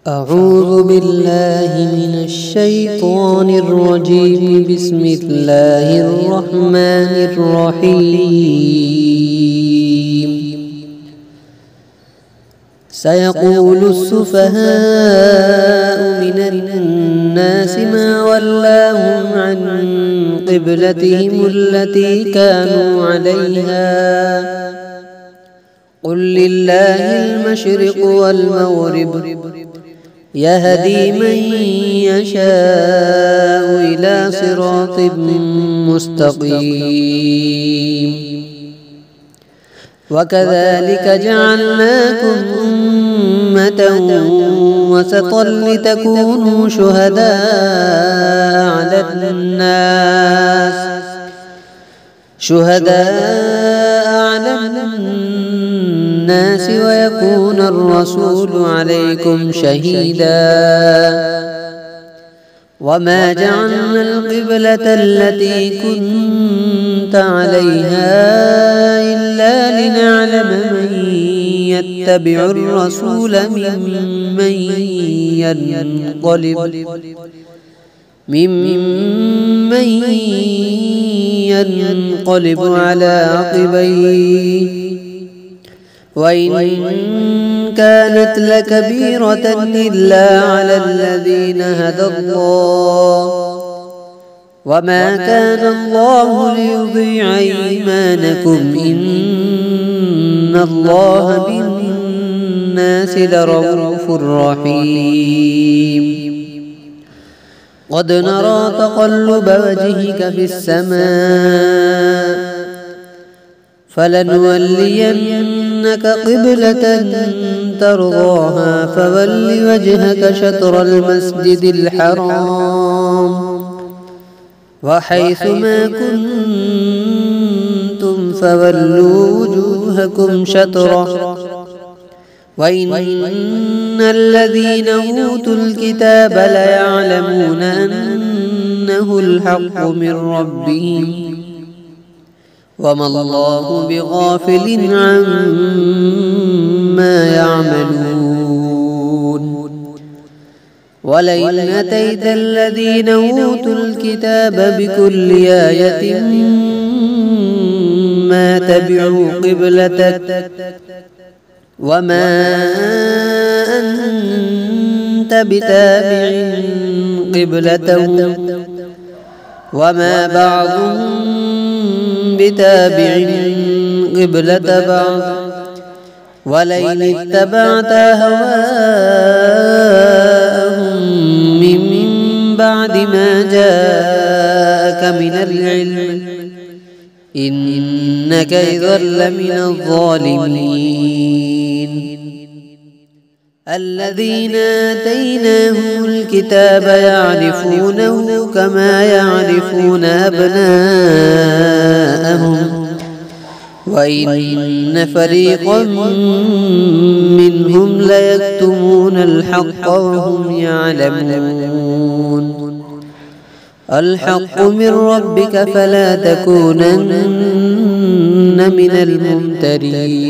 أعوذ بالله من الشيطان الرجيم. بسم الله الرحمن الرحيم. سيقول السفهاء من الناس ما ولاهم عن قبلتهم التي كانوا عليها قل لله المشرق والمغرب يهدي من يشاء إلى صراط مستقيم. وكذلك جعلناكم أمة وسطا لتكونوا شهداء على الناس ويكون الرسول عليكم شهيدا. وما جعلنا القبلة التي كنت عليها إلا لنعلم من يتبع الرسول ممن ينقلب على عقبيه وإن كانت لكبيرة إلا على الذين هدى الله وما كان الله ليضيع إيمانكم إن الله بالناس لرؤوف رحيم. قد نرى تقلب وجهك في السماء فلنولينك قبلة ترضاها فول وجهك شطر المسجد الحرام وحيث ما كنتم فولوا وجوهكم شطره وإن الذين أوتوا الكتاب ليعلمون أنه الحق من ربهم وما الله بغافل عما يعملون. ولئن أتيت الذين أوتوا الكتاب بكل آية ما تبعوا قبلتك وما أنت بتابع قبلتهم وما بعضهم بتابع قبلة بعض ولئن اتبعت هواءهم من بعد ما جاءك من العلم إنك إذا لمن الظالمين. الذين آتيناهم الكتاب يعرفونه كما يعرفون أبناءهم وإن فريقا منهم ليكتمون الحق وهم يعلمون. الحق من ربك فلا تكونن من الممترين.